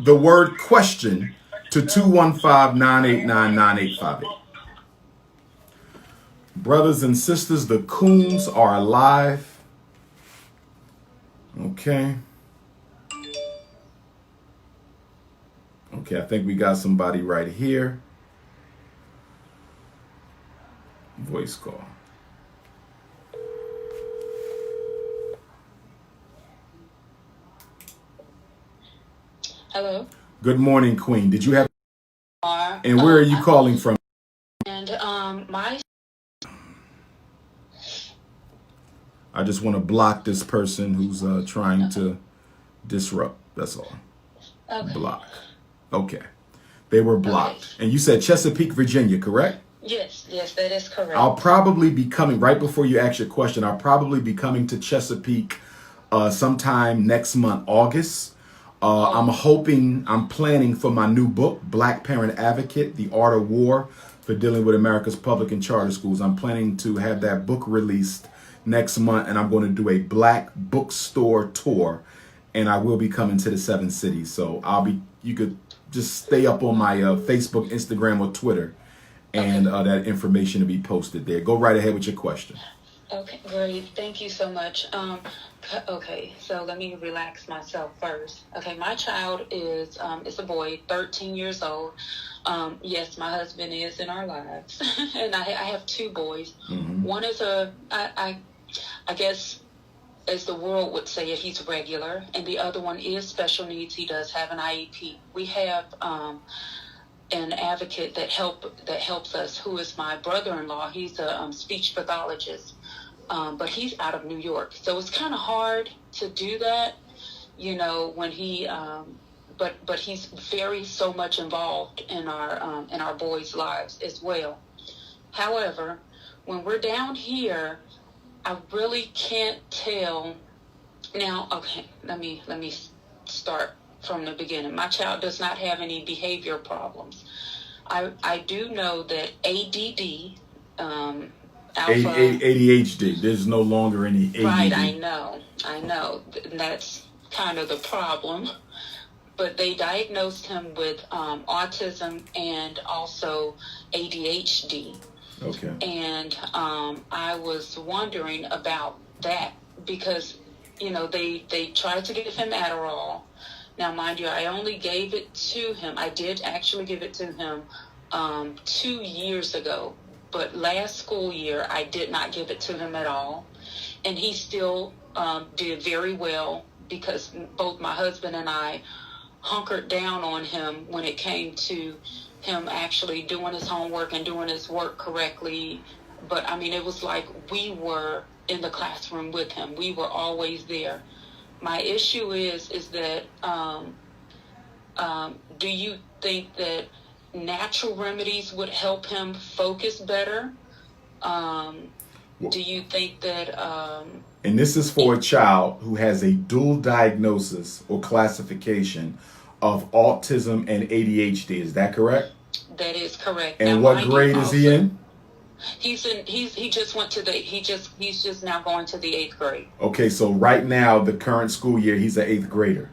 the word question to 215-989-9858. Brothers and sisters, the Coons are alive. Okay. Okay, I think we got somebody right here. Voice call. Hello. Good morning, Queen. Did you have... And where are you calling from? And my... I just want to block this person who's trying to disrupt. That's all. Okay. Block. Okay. They were blocked. Okay. And you said Chesapeake, Virginia, correct? Yes, that is correct. I'll probably be coming, right before you ask your question, I'll probably be coming to Chesapeake sometime next month, August. I'm planning for my new book, Black Parent Advocate, The Art of War for Dealing with America's Public and Charter Schools. I'm planning to have that book released next month, and I'm going to do a black bookstore tour, and I will be coming to the 7 cities. So you could just stay up on my Facebook, Instagram, or Twitter, and that information will be posted there. Go right ahead with your question. Okay, great. Thank you so much. Okay, so let me relax myself first. Okay, my child is a boy, 13 years old. Yes, my husband is in our lives, and I have 2 boys. Mm-hmm. One is I guess, as the world would say it, he's regular, and the other one is special needs. He does have an IEP. We have an advocate that helps us, who is my brother-in-law. He's a speech pathologist, but he's out of New York, so it's kind of hard to do that, when he. But he's so much involved in our boys' lives as well. However, when we're down here, I really can't tell. Now, okay, let me start from the beginning. My child does not have any behavior problems. I do know that ADD, ADHD. There's no longer any ADD. Right, I know. That's kind of the problem. But they diagnosed him with autism and also ADHD. Okay. And I was wondering about that because, they tried to give him Adderall. Now, mind you, I only gave it to him. I did actually give it to him 2 years ago. But last school year, I did not give it to him at all. And he still did very well because both my husband and I hunkered down on him when it came to him actually doing his homework and doing his work correctly. But I mean, it was like we were in the classroom with him. We were always there. My issue is that do you think that natural remedies would help him focus better? Do you think that... and this is for a child who has a dual diagnosis or classification of autism and ADHD. Is that correct? That is correct. And now, what grade is he in? He's just now going to the 8th grade. Okay, so right now, the current school year, he's an 8th grader.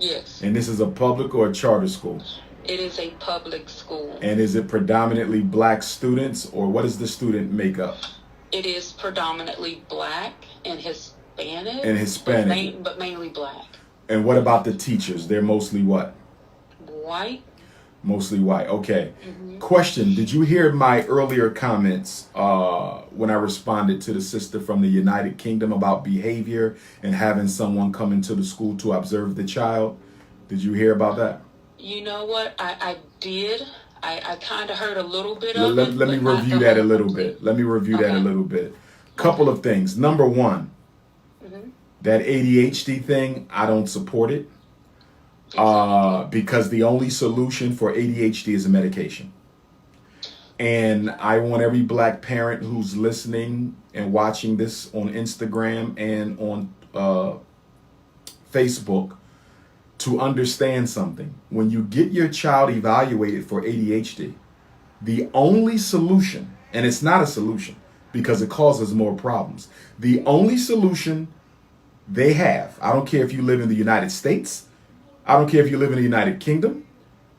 Yes. And this is a public or a charter school? It is a public school. And is it predominantly black students, or what is the student makeup? It is predominantly black and Hispanic. But mainly black. And what about the teachers? They're mostly what? White. Mostly white. Okay. Mm-hmm. Question. Did you hear my earlier comments when I responded to the sister from the United Kingdom about behavior and having someone come into the school to observe the child? Did you hear about that? You know what? I did. I kind of heard a little bit of it. Let me review that a little bit. Let me review that a little bit. Couple of things. Number one, that ADHD thing, I don't support it. Because the only solution for ADHD is a medication. And I want every black parent who's listening and watching this on Instagram and on Facebook to understand something. When you get your child evaluated for ADHD, the only solution, and it's not a solution because it causes more problems, the only solution they have, I don't care if you live in the United States, I don't care if you live in the United Kingdom.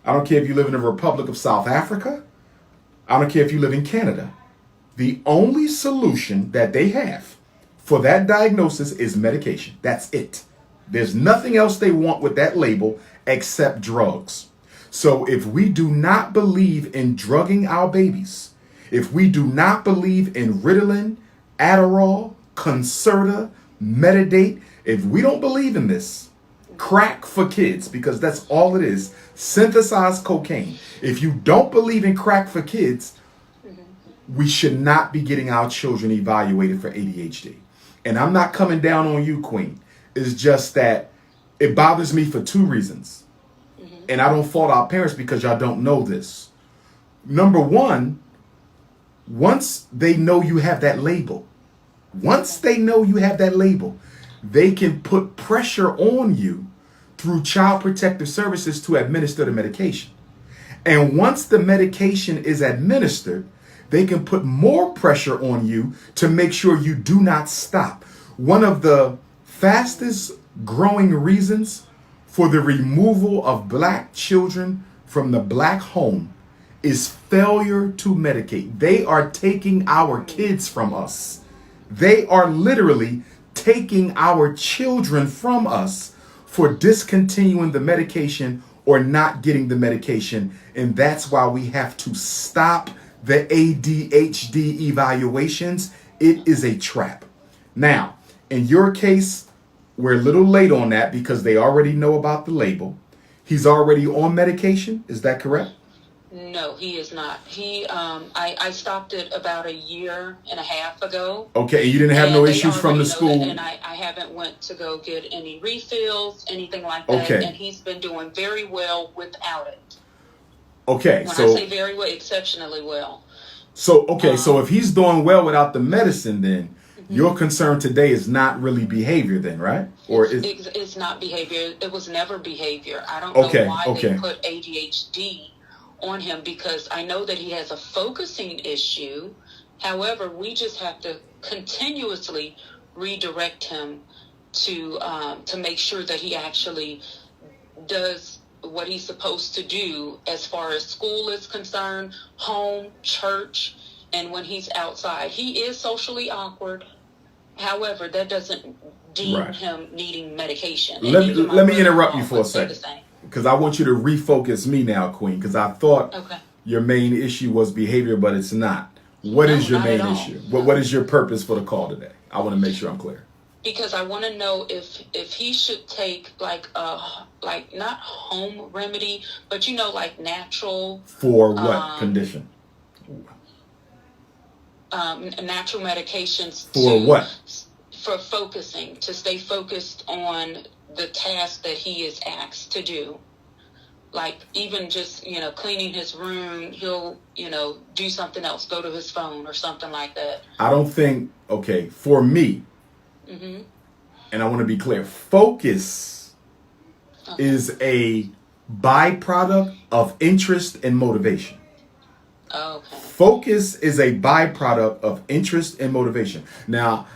I don't care if you live in the Republic of South Africa. I don't care if you live in Canada. The only solution that they have for that diagnosis is medication. That's it. There's nothing else they want with that label except drugs. So if we do not believe in drugging our babies, if we do not believe in Ritalin, Adderall, Concerta, Metadate, if we don't believe in this, crack for kids, because that's all it is, synthesized cocaine. If you don't believe in crack for kids, we should not be getting our children evaluated for ADHD. And I'm not coming down on you, Queen. It's just that it bothers me for two reasons. And I don't fault our parents because y'all don't know this. Number one, once they know you have that label, they can put pressure on you through Child Protective Services to administer the medication. And once the medication is administered, they can put more pressure on you to make sure you do not stop. One of the fastest growing reasons for the removal of black children from the black home is failure to medicate. They are taking our kids from us. They are literally taking our children from us for discontinuing the medication or not getting the medication. And that's why we have to stop the ADHD evaluations. It is a trap. Now, in your case, we're a little late on that because they already know about the label. He's already on medication. Is that correct? No, he is not. I stopped it about a year and a half ago. Okay, and you didn't have no issues from the school? And I haven't went to go get any refills, anything like that. Okay. And he's been doing very well without it. Okay, when so I say very well, exceptionally well. So, okay, so if he's doing well without the medicine, then your concern today is not really behavior then, right? Or it's not behavior. It was never behavior. I don't know why they put ADHD on him, because I know that he has a focusing issue. However, we just have to continuously redirect him to make sure that he actually does what he's supposed to do as far as school is concerned, home, church, and when he's outside. He is socially awkward. However, that doesn't deem him needing medication. Let me interrupt you for a second, because I want you to refocus me now, Queen, because I thought your main issue was behavior, but it's not. What is your main issue? What is your purpose for the call today? I want to make sure I'm clear. Because I want to know if he should take like not home remedy, but like natural. For what condition? Natural medications. For what? For focusing, to stay focused on the task that he is asked to do. Like even just, cleaning his room, he'll, do something else, go to his phone or something like that. I don't think, for me, and I want to be clear, focus is a byproduct of interest and motivation. Okay. Focus is a byproduct of interest and motivation. Now,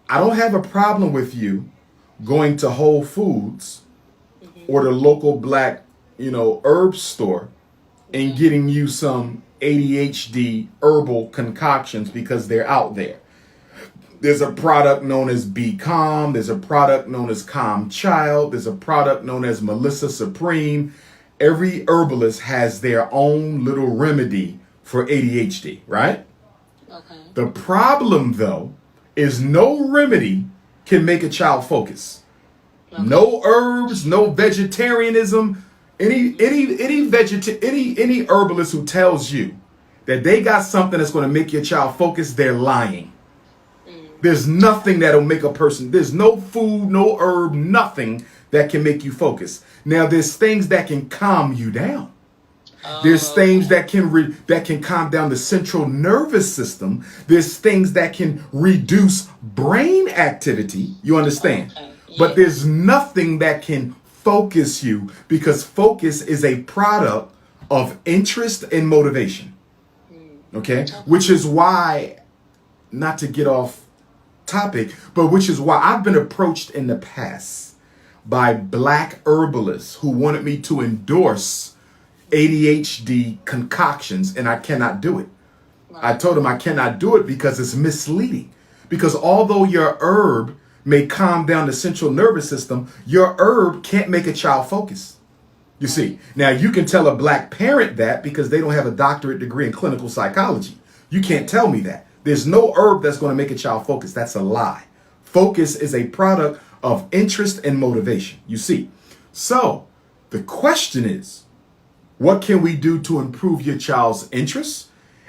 I don't have a problem with you going to Whole Foods or the local black, herb store and getting you some ADHD herbal concoctions because they're out there. There's a product known as Be Calm. There's a product known as Calm Child. There's a product known as Melissa Supreme. Every herbalist has their own little remedy for ADHD, right? Okay. The problem, though, is no remedy can make a child focus. Okay. No herbs, no vegetarianism. Any herbalist who tells you that they got something that's going to make your child focus, they're lying. There's nothing that'll make a person. There's no food, no herb, nothing that can make you focus. Now, there's things that can calm you down. There's things that can calm down the central nervous system. There's things that can reduce brain activity. You understand? Okay. Yeah. But there's nothing that can focus you, because focus is a product of interest and motivation. Okay? Which is why, not to get off topic, but which is why I've been approached in the past by black herbalists who wanted me to endorse ADHD concoctions, and I cannot do it. I told them I cannot do it because it's misleading. Because although your herb may calm down the central nervous system, your herb can't make a child focus. You see, now you can tell a black parent that because they don't have a doctorate degree in clinical psychology. You can't tell me that. There's no herb that's going to make a child focus. That's a lie. Focus is a product of interest and motivation. You see, so the question is, what can we do to improve your child's interests?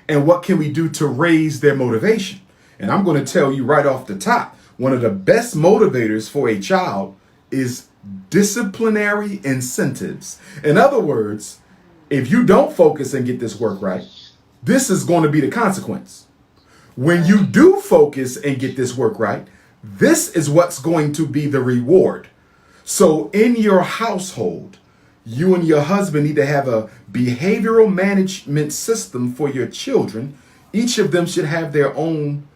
And what can we do to raise their motivation? And I'm going to tell you right off the top, one of the best motivators for a child is disciplinary incentives. In other words, if you don't focus and get this work right, this is going to be the consequence. When you do focus and get this work right, this is what's going to be the reward. So in your household, you and your husband need to have a behavioral management system for your children. Each of them should have their own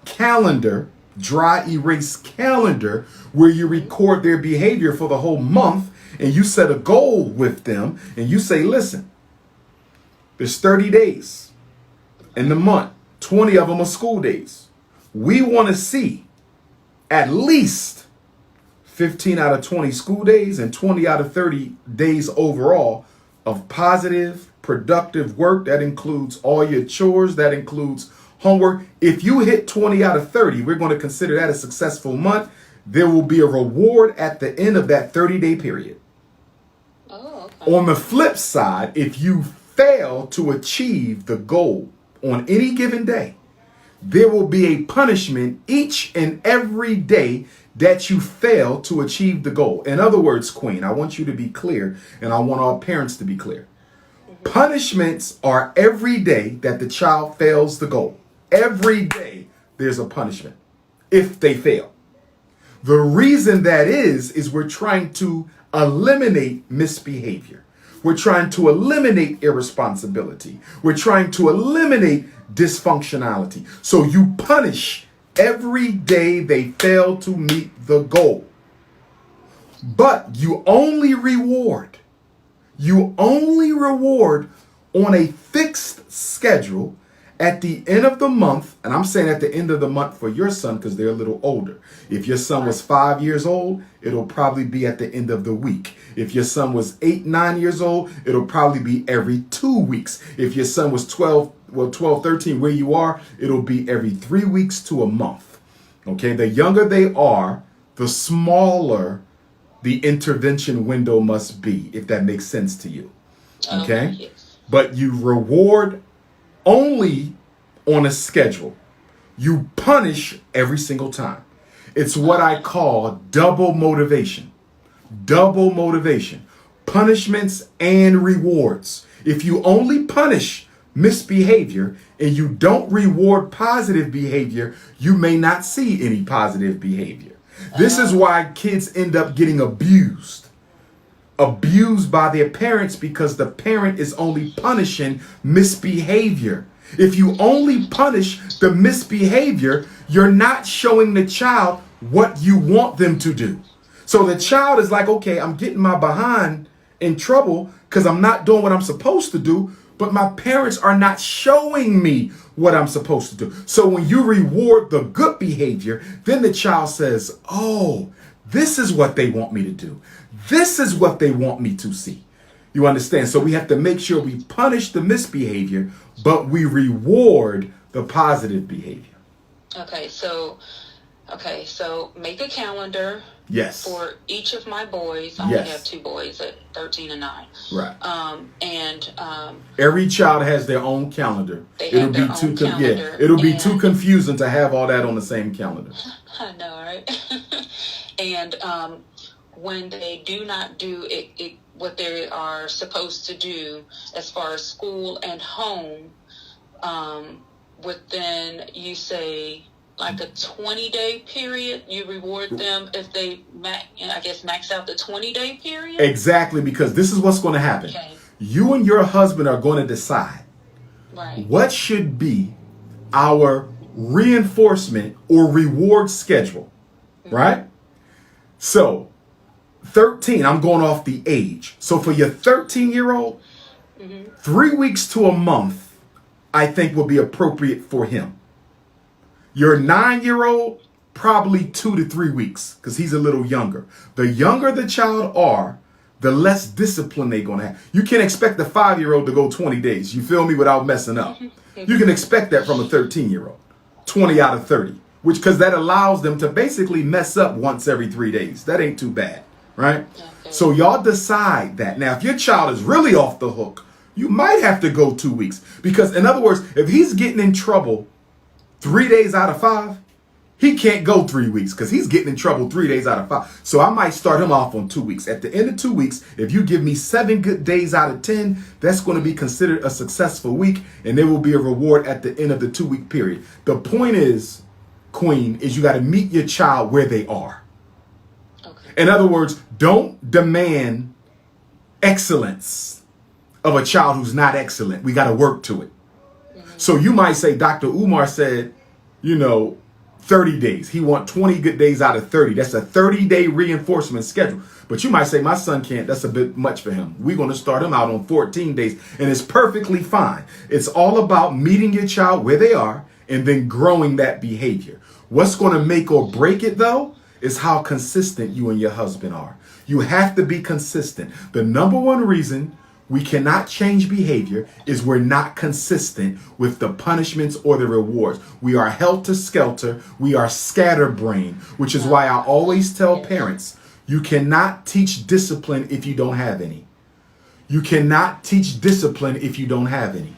calendar, dry erase calendar, where you record their behavior for the whole month, and you set a goal with them, and you say, listen, there's 30 days in the month, 20 of them are school days. We want to see at least 15 out of 20 school days and 20 out of 30 days overall of positive, productive work. That includes all your chores. That includes homework. If you hit 20 out of 30, we're going to consider that a successful month. There will be a reward at the end of that 30-day period. Oh, okay. On the flip side, if you fail to achieve the goal on any given day, there will be a punishment each and every day that you fail to achieve the goal. In other words, Queen, I want you to be clear, and I want all parents to be clear. Punishments are every day that the child fails the goal. Every day there's a punishment if they fail. The reason that is we're trying to eliminate misbehavior. We're trying to eliminate irresponsibility. We're trying to eliminate dysfunctionality. So you punish every day they fail to meet the goal. But you only reward on a fixed schedule at the end of the month. And I'm saying at the end of the month for your son because they're a little older. If your son was 5 years old, it'll probably be at the end of the week. If your son was 8, 9 years old, it'll probably be every 2 weeks. If your son was 12, 13, where you are, it'll be every 3 weeks to a month. Okay, the younger they are, the smaller the intervention window must be, if that makes sense to you. Okay? Yes. But you reward only on a schedule. You punish every single time. It's what I call double motivation. Double motivation. Punishments and rewards. If you only punish misbehavior and you don't reward positive behavior, you may not see any positive behavior. This is why kids end up getting abused by their parents, because the parent is only punishing misbehavior. If you only punish the misbehavior, you're not showing the child what you want them to do. So the child is like, okay, I'm getting my behind in trouble because I'm not doing what I'm supposed to do, but my parents are not showing me what I'm supposed to do. So when you reward the good behavior, then the child says, oh, this is what they want me to do. This is what they want me to see. You understand? So we have to make sure we punish the misbehavior, but we reward the positive behavior. Okay, so make a calendar. Yes. For each of my boys. I only have 2 boys at 13 and 9. Right. Every child has their own calendar. It'll be too confusing to have all that on the same calendar. I know, right? And when they do not do it, what they are supposed to do as far as school and home, within, you say, like a 20-day period, you reward them if they, max out the 20-day period? Exactly, because this is what's going to happen. Okay. You and your husband are going to decide what should be our reinforcement or reward schedule, right? So 13, I'm going off the age. So for your 13-year-old, 3 weeks to a month, I think will be appropriate for him. Your 9-year-old, probably 2 to 3 weeks, because he's a little younger. The younger the child are, the less discipline they're going to have. You can't expect the 5-year-old to go 20 days, you feel me, without messing up. You can expect that from a 13-year-old, 20 out of 30, because that allows them to basically mess up once every 3 days. That ain't too bad, right? Okay. So y'all decide that. Now, if your child is really off the hook, you might have to go 2 weeks. Because in other words, if he's getting in trouble 3 days out of 5, he can't go 3 weeks because he's getting in trouble 3 days out of 5. So I might start him off on 2 weeks. At the end of 2 weeks, if you give me 7 good days out of 10, that's going to be considered a successful week, and there will be a reward at the end of the 2-week period. The point is, Queen, is you got to meet your child where they are. Okay. In other words, don't demand excellence of a child who's not excellent. We got to work to it. So you might say, Dr. Umar said, 30 days. He want 20 good days out of 30. That's a 30-day reinforcement schedule. But you might say, my son can't. That's a bit much for him. We're going to start him out on 14 days. And it's perfectly fine. It's all about meeting your child where they are and then growing that behavior. What's going to make or break it, though, is how consistent you and your husband are. You have to be consistent. The number one reason we cannot change behavior is we're not consistent with the punishments or the rewards. We are helter-skelter. We are scatterbrained, which is why I always tell parents, you cannot teach discipline if you don't have any. You cannot teach discipline if you don't have any.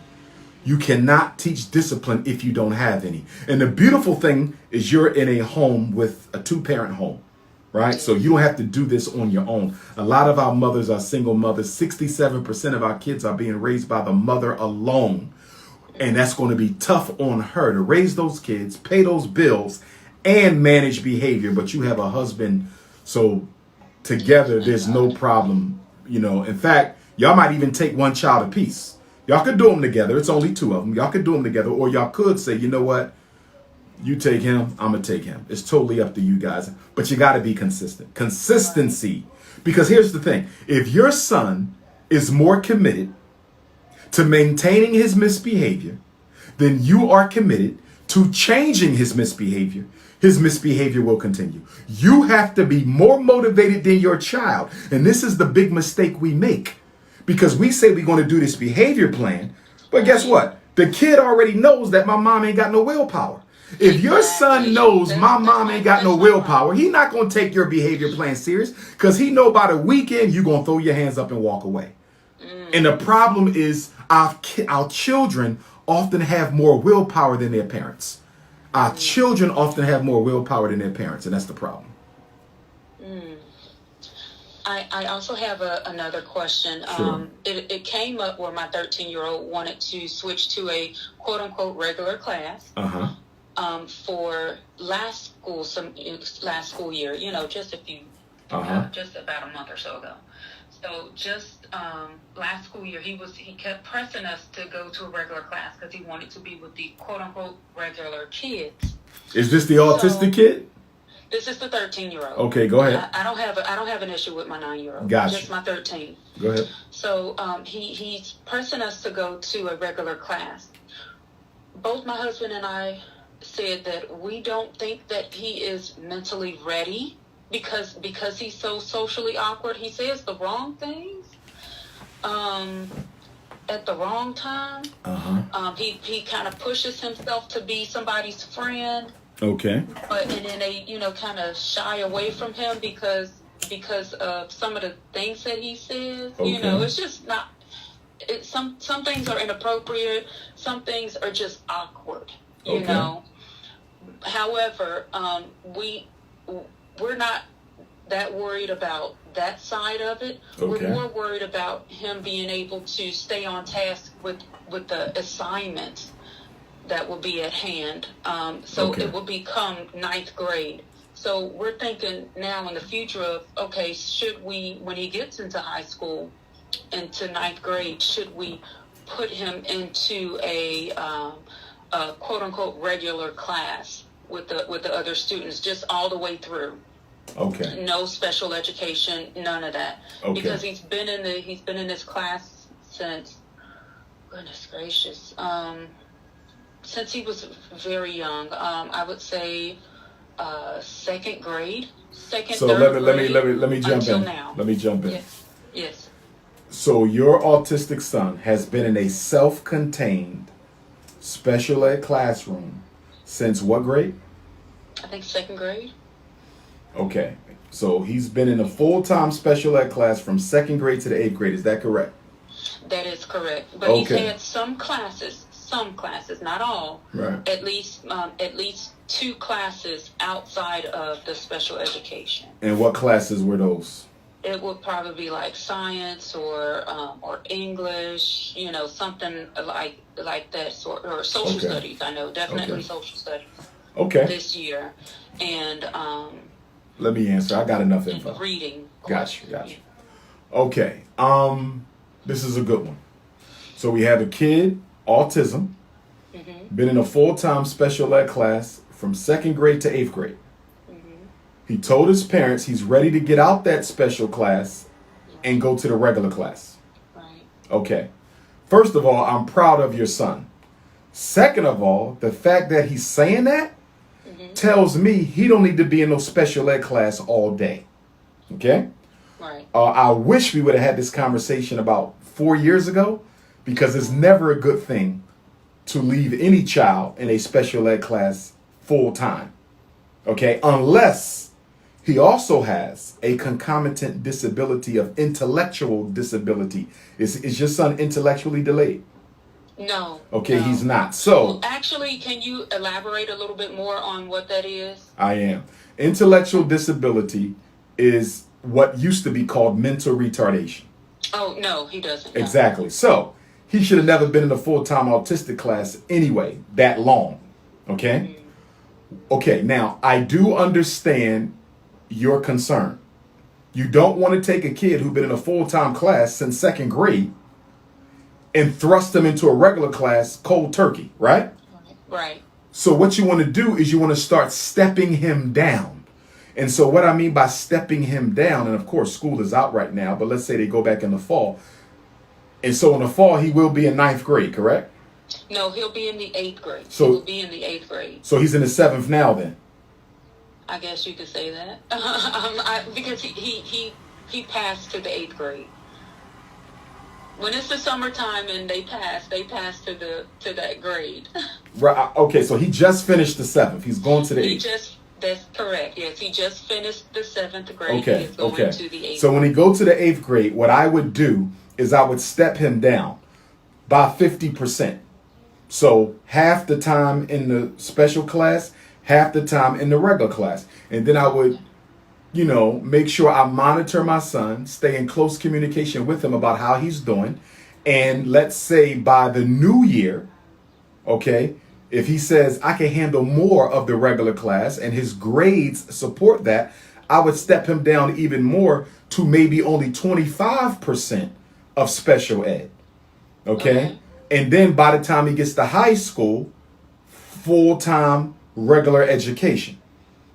You cannot teach discipline if you don't have any. And the beautiful thing is you're in a home with a 2-parent home. Right? So you don't have to do this on your own. A lot of our mothers are single mothers. 67% of our kids are being raised by the mother alone. And that's going to be tough on her to raise those kids, pay those bills, and manage behavior. But you have a husband. So together, there's no problem. In fact, y'all might even take one child apiece. Y'all could do them together. It's only 2 of them. Y'all could do them together. Or y'all could say, you know what? You take him, I'm going to take him. It's totally up to you guys. But you got to be consistent. Consistency. Because here's the thing. If your son is more committed to maintaining his misbehavior than you are committed to changing his misbehavior will continue. You have to be more motivated than your child. And this is the big mistake we make. Because we say we're going to do this behavior plan. But guess what? The kid already knows that my mom ain't got no willpower. If your son knows my mom ain't got no willpower, he not going to take your behavior plan serious because he know by the weekend you're going to throw your hands up and walk away. And the problem is our children often have more willpower than their parents. Our children often have more willpower than their parents, and that's the problem. I also have another question. Sure. It came up where my 13-year-old wanted to switch to a quote-unquote regular class. For last school year, just just about a month or so ago. So just last school year, he kept pressing us to go to a regular class because he wanted to be with the quote unquote regular kids. Is this the autistic kid? This is the 13-year-old. Okay, go ahead. I don't have an issue with my 9-year-old. Gotcha. Just my 13. Go ahead. So he's pressing us to go to a regular class. Both my husband and I said that we don't think that he is mentally ready because he's so socially awkward. He says the wrong things at the wrong time. He kind of pushes himself to be somebody's friend. Okay. But and then they kind of shy away from him because of some of the things that he says. Okay. It's just not. Some things are inappropriate. Some things are just awkward. You know. However, we're not that worried about that side of it. Okay. We're more worried about him being able to stay on task with the assignments that will be at hand. It will become 9th grade. So we're thinking now in the future of, should we, when he gets into high school, into 9th grade, should we put him into a quote unquote regular class with the other students just all the way through? Okay. No special education, none of that. Okay. Because he's been in this class since, goodness gracious, since he was very young. I would say second grade, So third let grade me jump until in. now. Let me jump in. Yes. Yes. So your autistic son has been in a self-contained special ed classroom since what grade? I think second grade. Okay. So he's been in a full-time special ed class from second grade to the 8th grade. Is that correct? That is correct. But he's had some classes, not all. Right. At least 2 classes outside of the special education. And what classes were those? It would probably be like science or English, something like that sort, or social studies. I know definitely social studies. Okay. This year, and let me answer. I got enough info. Reading. Gotcha. Okay. This is a good one. So we have a kid, autism, been in a full-time special ed class from second grade to 8th grade. He told his parents he's ready to get out that special class and go to the regular class. Right. Okay. First of all, I'm proud of your son. Second of all, the fact that he's saying that tells me he don't need to be in no special ed class all day. Okay? Right. I wish we would have had this conversation about 4 years ago, because it's never a good thing to leave any child in a special ed class full time. Okay? Unless he also has a concomitant disability of intellectual disability. Is your son intellectually delayed? No. Okay, no. He's not. So actually, can you elaborate a little bit more on what that is? I am. Intellectual disability is what used to be called mental retardation. Oh, no, he doesn't. No. Exactly. So he should have never been in a full-time autistic class anyway, that long. Okay? Okay, now I do understand your concern. You don't want to take a kid who's been in a full-time class since second grade and thrust them into a regular class cold turkey, right? Right. So what you want to do is you want to start stepping him down. And so what I mean by stepping him down, and of course school is out right now, but let's say they go back in the fall. And so in the fall, he will be in 9th grade, correct? No, he'll be in the 8th grade. So, he will be in the 8th grade. So he's in the 7th now then? I guess you could say that. Because he passed to the 8th grade. When it's the summertime and they pass to that grade. Right. Okay, so he just finished the 7th. He's going to the 8th. That's correct. Yes, he just finished the 7th grade. Okay. He is going to the 8th. So when he go to the 8th grade, what I would do is I would step him down by 50%. So half the time in the special class, half the time in the regular class. And then I would, make sure I monitor my son, stay in close communication with him about how he's doing. And let's say by the new year, okay, if he says I can handle more of the regular class and his grades support that, I would step him down even more to maybe only 25% of special ed. Okay? And then by the time he gets to high school, full-time regular education.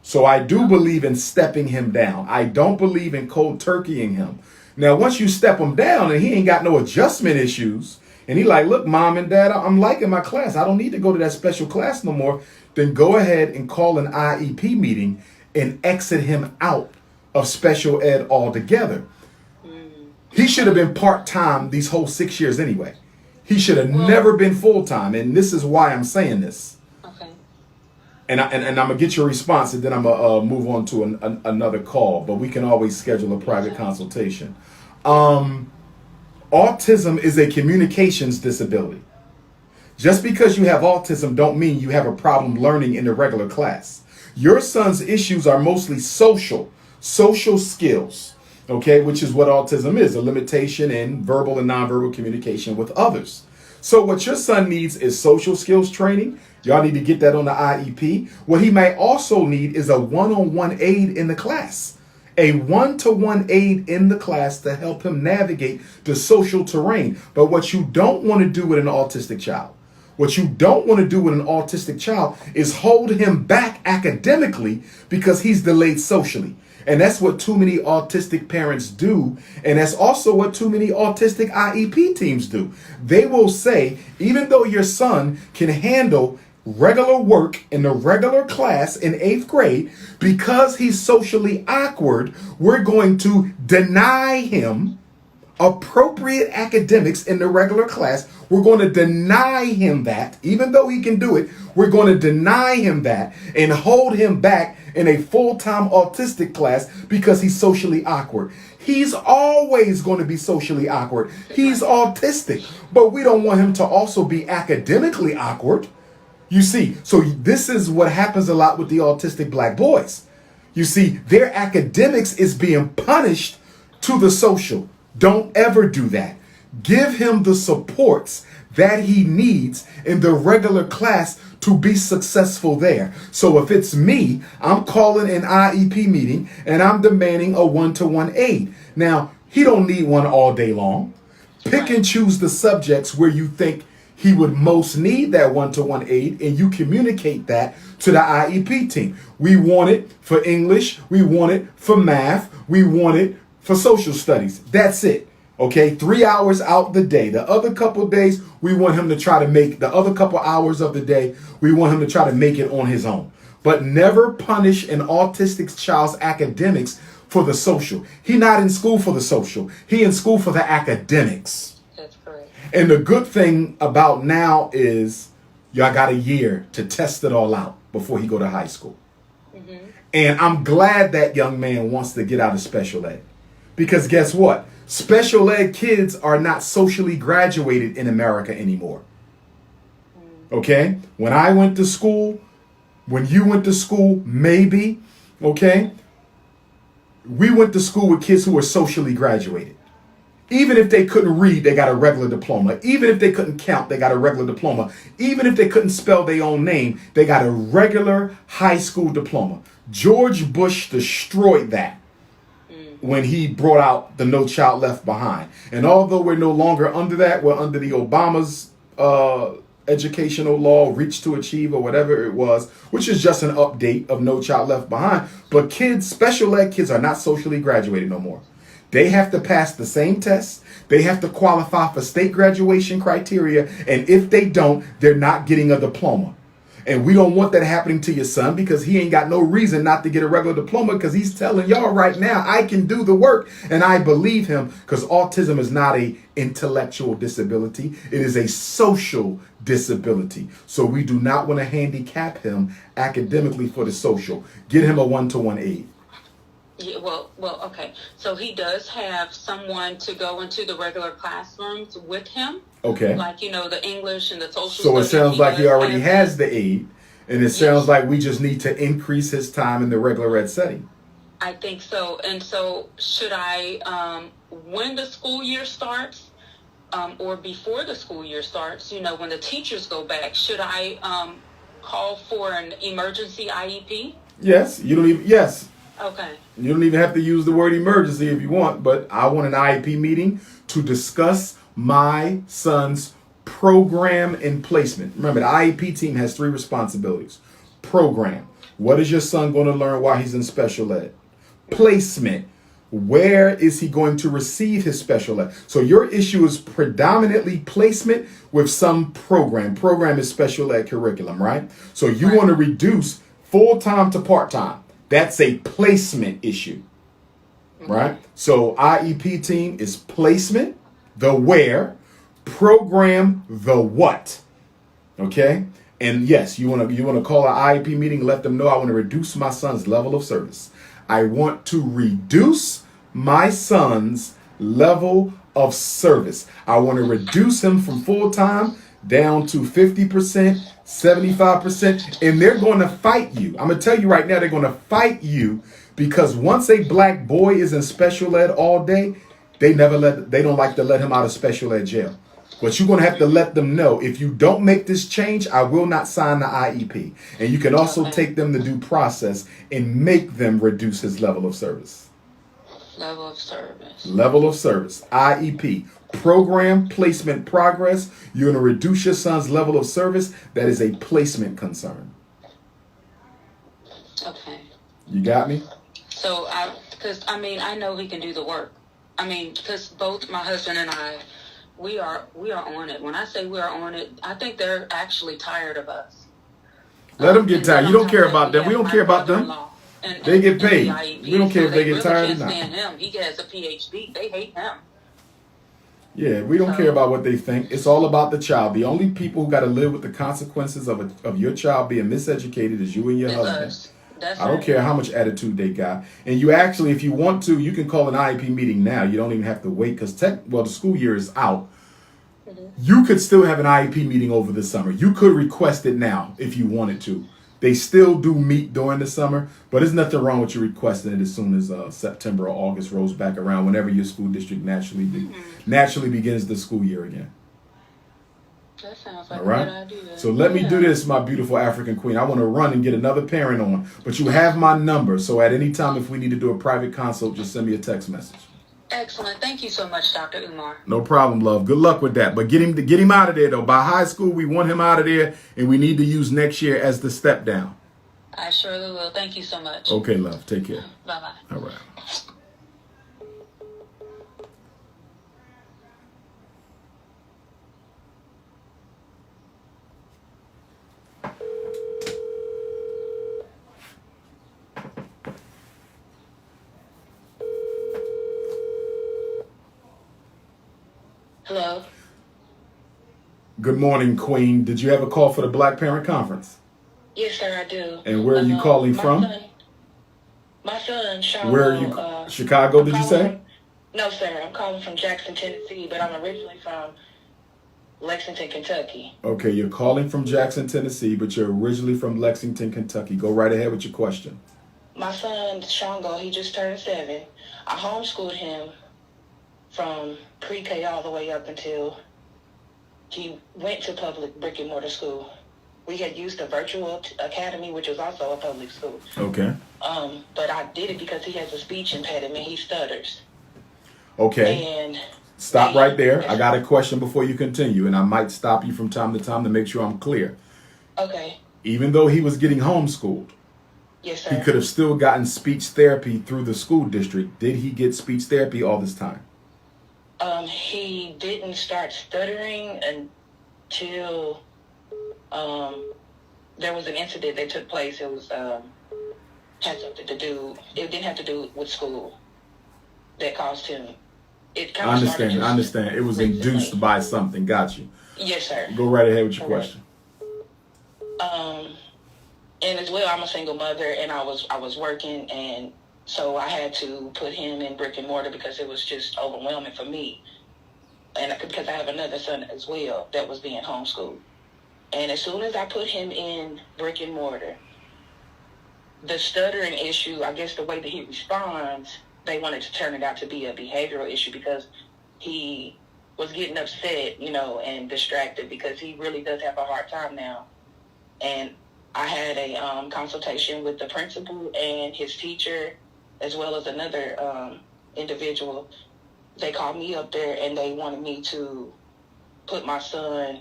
So I do believe in stepping him down. I don't believe in cold turkeying him. Now, once you step him down and he ain't got no adjustment issues, and he like, look, mom and dad, I'm liking my class. I don't need to go to that special class no more. Then go ahead and call an IEP meeting and exit him out of special ed altogether. He should have been part-time these whole 6 years anyway. He should have never been full-time. And this is why I'm saying this. Okay. And I'm going to get your response, and then I'm going to move on to another call. But we can always schedule a private consultation. Autism is a communications disability. Just because you have autism don't mean you have a problem learning in the regular class. Your son's issues are mostly social skills, okay, which is what autism is, a limitation in verbal and nonverbal communication with others. So what your son needs is social skills training. Y'all need to get that on the IEP. What he might also need is a one-on-one aid in the class. A one-to-one aid in the class to help him navigate the social terrain. But what you don't want to do with an autistic child, is hold him back academically because he's delayed socially. And that's what too many autistic parents do. And that's also what too many autistic IEP teams do. They will say, even though your son can handle regular work in the regular class in 8th grade, because he's socially awkward, we're going to deny him appropriate academics in the regular class. We're going to deny him that, even though he can do it, we're going to deny him that and hold him back in a full-time autistic class because he's socially awkward. He's always going to be socially awkward. He's autistic, but we don't want him to also be academically awkward. You see, so this is what happens a lot with the autistic black boys. You see, their academics is being punished to the social. Don't ever do that. Give him the supports that he needs in the regular class to be successful there. So if it's me, I'm calling an IEP meeting and I'm demanding a one-to-one aid. Now, he don't need one all day long. Pick and choose the subjects where you think he would most need that one-to-one aid, and you communicate that to the IEP team. We want it for English. We want it for math. We want it for social studies. That's it. Okay, 3 hours out the day. The other couple of days, we want him to try to make, the other couple hours of the day, we want him to try to make it on his own. But never punish an autistic child's academics for the social. He not in school for the social. He in school for the academics. That's correct. And the good thing about now is y'all got a year to test it all out before he go to high school. Mm-hmm. And I'm glad that young man wants to get out of special ed. Because guess what? Special ed kids are not socially graduated in America anymore. Okay? When I went to school, when you went to school, maybe, okay? We went to school with kids who were socially graduated. Even if they couldn't read, they got a regular diploma. Even if they couldn't count, they got a regular diploma. Even if they couldn't spell their own name, they got a regular high school diploma. George Bush destroyed that when he brought out the No Child Left Behind. And although we're no longer under that, we're under the Obama's educational law, Reach to Achieve or whatever it was, which is just an update of No Child Left Behind. But kids, special ed kids are not socially graduated no more. They have to pass the same tests. They have to qualify for state graduation criteria. And if they don't, they're not getting a diploma. And we don't want that happening to your son because he ain't got no reason not to get a regular diploma because he's telling y'all right now, I can do the work. And I believe him because autism is not a intellectual disability. It is a social disability. So we do not want to handicap him academically for the social. Get him a one-to-one aid. Yeah, well, okay. So he does have someone to go into the regular classrooms with him. Okay. Like, the English and the social. So it sounds like he already has the aid, and it sounds like we just need to increase his time in the regular ed setting. I think so. And so should I, when the school year starts, or before the school year starts, when the teachers go back, should I call for an emergency IEP? Yes. Yes. Okay. You don't even have to use the word emergency if you want, but I want an IEP meeting to discuss my son's program and placement. Remember, the IEP team has 3 responsibilities. Program. What is your son going to learn while he's in special ed? Placement. Where is he going to receive his special ed? So your issue is predominantly placement with some program. Program is special ed curriculum, right? So you want to reduce full-time to part-time. That's a placement issue, right? So IEP team is placement, the where, program, the what, okay? And yes, you want to call an IEP meeting, let them know I want to reduce my son's level of service. I want to reduce my son's level of service. I want to reduce him from full-time down to 50%, 75%, and they're going to fight you. I'm going to tell you right now, they're going to fight you because once a black boy is in special ed all day, they don't like to let him out of special ed jail. But you're going to have to let them know, if you don't make this change, I will not sign the IEP. And you can also take them to due process and make them reduce his level of service. Level of service. Level of service. IEP. Program placement progress. You're going to reduce your son's level of service. That is a placement concern. Okay. You got me? So because I know he can do the work. Because both my husband and I, we are on it. When I say we are on it, I think they're actually tired of us. Let them get tired. You don't care about them. We don't care about them. They get paid. We don't care if they get tired or not. Can't stand him. He has a PhD. They hate him. Yeah, we don't care about what they think. It's all about the child. The only people who got to live with the consequences of your child being miseducated is you and your husband. I don't care how much attitude they got. And you actually, if you want to, you can call an IEP meeting now. You don't even have to wait because the school year is out. You could still have an IEP meeting over the summer. You could request it now if you wanted to. They still do meet during the summer, but there's nothing wrong with you requesting it as soon as September or August rolls back around, whenever your school district naturally begins the school year again. That sounds like all right? a good idea. So let me do this, my beautiful African queen. I want to run and get another parent on, but you have my number. So at any time, if we need to do a private consult, just send me a text message. Excellent. Thank you so much, Dr. Umar. No problem, love. Good luck with that. But get him out of there, though. By high school, we want him out of there, and we need to use next year as the step down. I surely will. Thank you so much. Okay, love. Take care. Bye-bye. All right. Hello. Good morning, Queen. Did you have a call for the Black Parent Conference? Yes, sir, I do. And where are you calling from? My son, Sean. Where are you? Chicago, did you say? No, sir. I'm calling from Jackson, Tennessee, but I'm originally from Lexington, Kentucky. Okay, you're calling from Jackson, Tennessee, but you're originally from Lexington, Kentucky. Go right ahead with your question. My son, Shango, he just turned 7. I homeschooled him from pre-K all the way up until he went to public brick and mortar school. We had used a virtual academy, which was also a public school. Okay. But I did it because he has a speech impediment. He stutters. Okay. And stop right there. I got a question before you continue, and I might stop you from time to time to make sure I'm clear. Okay. Even though he was getting homeschooled, yes, sir, he could have still gotten speech therapy through the school district. Did he get speech therapy all this time? He didn't start stuttering until there was an incident that took place. It was had something to do. It didn't have to do with school that caused him. It kind of I understand. It was induced by something. Got you. Yes, sir. Go right ahead with your question. And as well, I'm a single mother, and I was working, and so I had to put him in brick and mortar because it was just overwhelming for me. And because I have another son as well that was being homeschooled. And as soon as I put him in brick and mortar, the stuttering issue, I guess the way that he responds, they wanted to turn it out to be a behavioral issue because he was getting upset, and distracted because he really does have a hard time now. And I had a consultation with the principal and his teacher, as well as another individual. They called me up there and they wanted me to put my son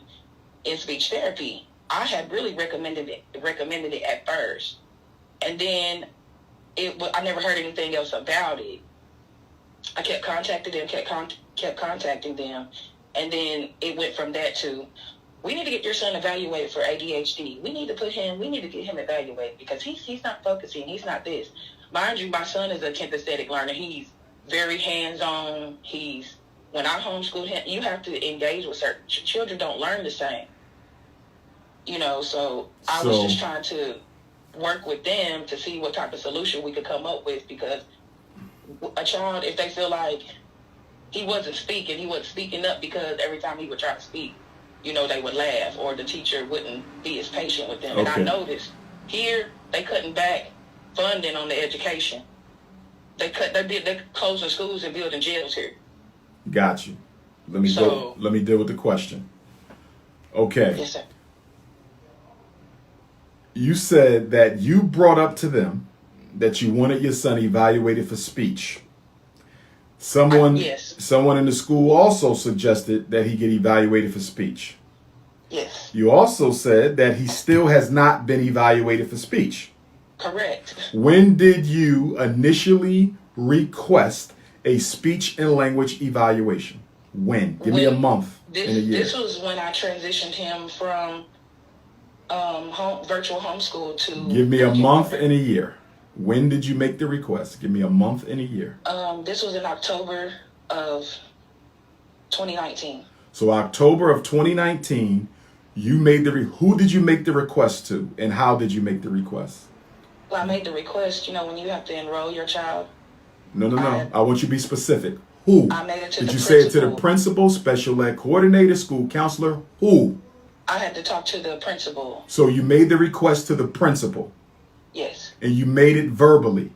in speech therapy. I had really recommended it at first, and then I never heard anything else about it. I kept contacting them, kept contacting them, and then it went from that to, we need to get your son evaluated for ADHD. We need to get him evaluated because he's not focusing. He's not this. Mind you, my son is a kinesthetic learner. He's very hands-on. When I homeschooled him, you have to engage with certain children. Don't learn the same. So I was just trying to work with them to see what type of solution we could come up with, because a child, if they feel like he wasn't speaking up because every time he would try to speak, they would laugh, or the teacher wouldn't be as patient with them. Okay. And I noticed here they cutting back funding on the education. They're closing schools and building jails here. Got you. Let me deal with the question. Okay. Yes, sir. You said that you brought up to them that you wanted your son evaluated for speech. Someone in the school also suggested that he get evaluated for speech. Yes. You also said that he still has not been evaluated for speech. Correct. When did you initially request a speech and language evaluation? When? Give me a month and a year. This was when I transitioned him from virtual homeschool to. Give me a month and a year. When did you make the request? Give me a month and a year. This was in October of 2019. So October of 2019, you made who did you make the request to, and how did you make the request? Well, I made the request, when you have to enroll your child. No. I want you to be specific. Who? I made it to did the you principal. say it to the principal, special ed coordinator, school counselor? Who? I had to talk to the principal. So you made the request to the principal? Yes. And you made it verbally?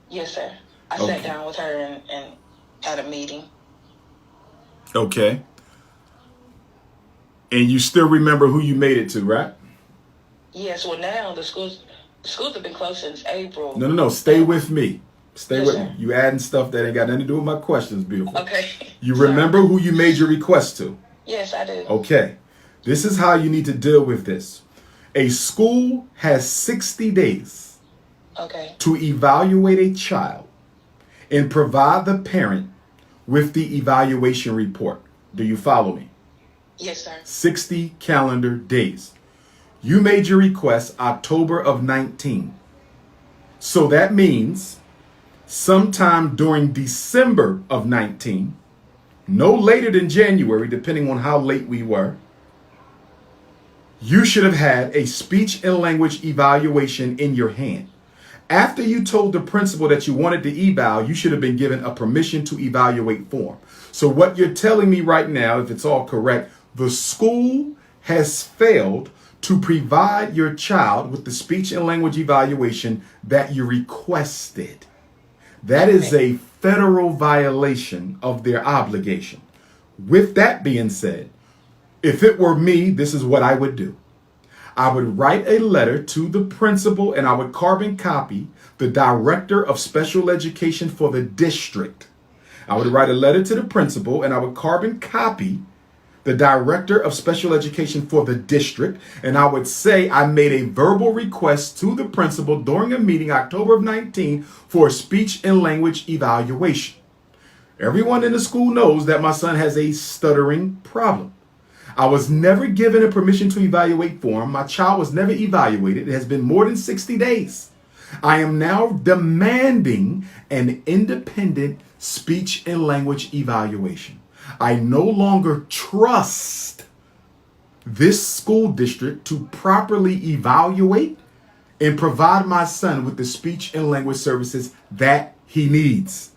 Yes, sir. I sat down with her and had a meeting. Okay. And you still remember who you made it to, right? Yes. Well, now the schools have been closed since April. No. Stay with me. Stay yes, with sir. me. You adding stuff that ain't got nothing to do with my questions, beautiful. Okay. You remember who you made your request to? Yes, I do. Okay. This is how you need to deal with this. A school has 60 days to evaluate a child and provide the parent with the evaluation report. Do you follow me? Yes, sir. 60 calendar days. You made your request October of 19. So that means sometime during December of 19, no later than January, depending on how late we were, you should have had a speech and language evaluation in your hand. After you told the principal that you wanted to eval, you should have been given a permission to evaluate form. So what you're telling me right now, if it's all correct, the school has failed to provide your child with the speech and language evaluation that you requested. That is a federal violation of their obligation. With that being said, if it were me, this is what I would do. I would write a letter to the principal and I would carbon copy the director of special education for the district. I would write a letter to the principal and I would carbon copy the director of special education for the district. And I would say I made a verbal request to the principal during a meeting October of 19 for a speech and language evaluation. Everyone in the school knows that my son has a stuttering problem. I was never given a permission to evaluate form. My child was never evaluated. It has been more than 60 days. I am now demanding an independent speech and language evaluation. I no longer trust this school district to properly evaluate and provide my son with the speech and language services that he needs.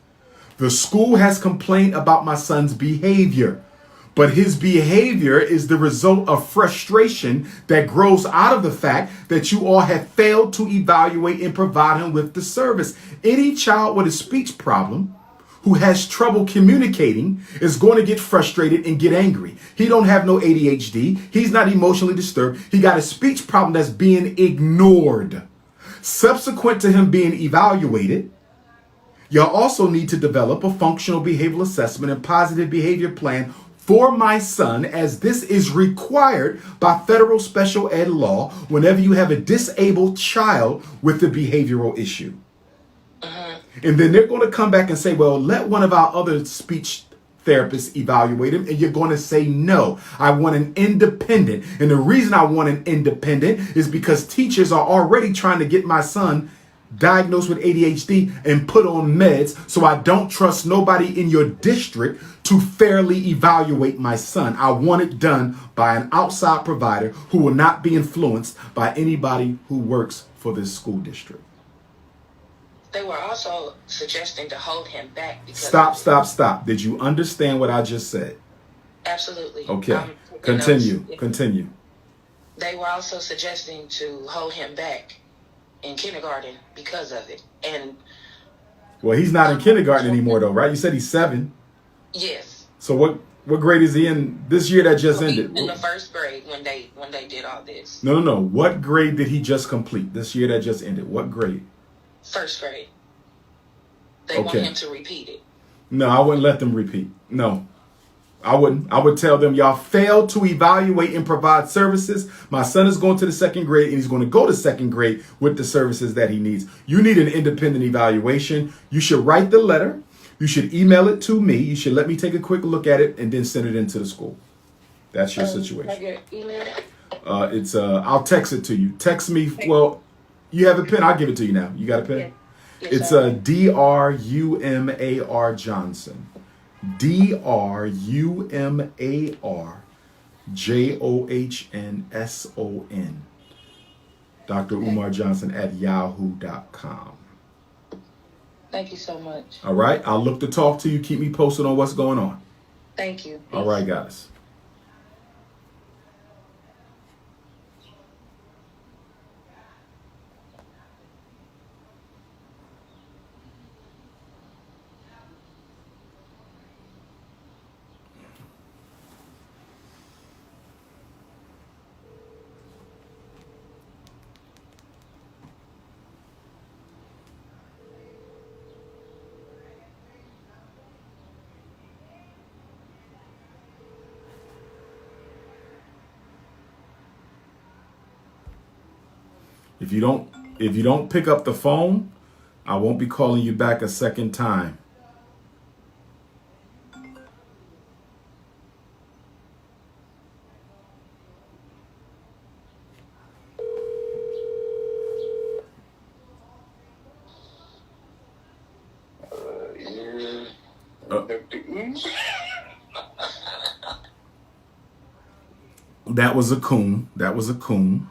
The school has complained about my son's behavior. But his behavior is the result of frustration that grows out of the fact that you all have failed to evaluate and provide him with the service. Any child with a speech problem who has trouble communicating is going to get frustrated and get angry. He don't have no ADHD. He's not emotionally disturbed. He got a speech problem that's being ignored. Subsequent to him being evaluated, y'all also need to develop a functional behavioral assessment and positive behavior plan for my son, as this is required by federal special ed law whenever you have a disabled child with a behavioral issue. And then they're going to come back and say, well, let one of our other speech therapists evaluate him. And you're going to say, no, I want an independent. And the reason I want an independent is because teachers are already trying to get my son diagnosed with ADHD and put on meds. So I don't trust nobody in your district to fairly evaluate my son. I want it done by an outside provider who will not be influenced by anybody who works for this school district. They were also suggesting to hold him back. Stop. Did you understand what I just said? Absolutely. Okay. Continue. They were also suggesting to hold him back in kindergarten because of it. And well, he's not in kindergarten anymore though, right? You said he's 7. Yes. So what grade is he in this year that just ended? In the first grade when they did all this. No. What grade did he just complete this year that just ended? What grade? First grade. They want him to repeat it. No, I wouldn't let them repeat. No. I wouldn't. I would tell them, y'all failed to evaluate and provide services. My son is going to the second grade and he's going to go to second grade with the services that he needs. You need an independent evaluation. You should write the letter. You should email it to me. You should let me take a quick look at it and then send it into the school. That's your situation. Have your email? I'll text it to you. Text me. Well, you have a pen. I'll give it to you now. You got a pen? Yeah. Yes, It's sir. DRUMAR Johnson. DRUMAR JOHNSON. Dr. Umar Johnson at yahoo.com. Thank you so much. All right. I'll look to talk to you. Keep me posted on what's going on. Thank you. All right, guys. If you don't pick up the phone, I won't be calling you back a second time. That was a coon. That was a coon.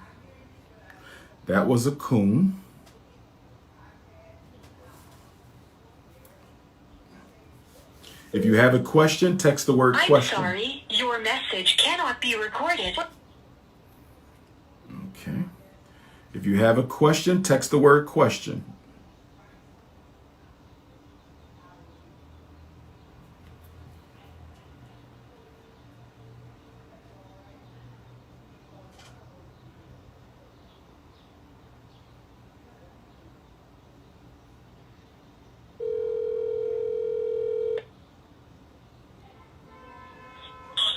That was a coon. If you have a question, text the word question. I'm sorry, your message cannot be recorded. Okay. If you have a question, text the word question.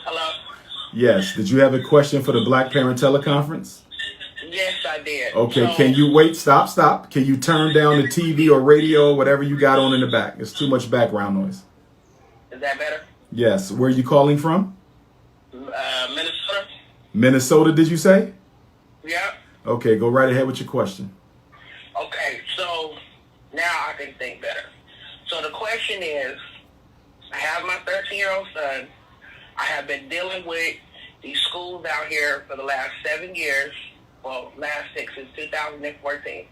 Hello? Yes. Did you have a question for the Black Parent Teleconference? Yes, I did. Okay. So, Can you wait? Stop. Can you turn down the TV or radio or whatever you got on in the back? It's too much background noise. is that better? Yes. Where are you calling from? Minnesota? Minnesota, did you say? Yeah. Okay. Go right ahead with your question. Okay, so now I can think better. So the question is, I have my 13-year-old son. I have been dealing with these schools out here for the last 7 years. Well, last 6 since 2014.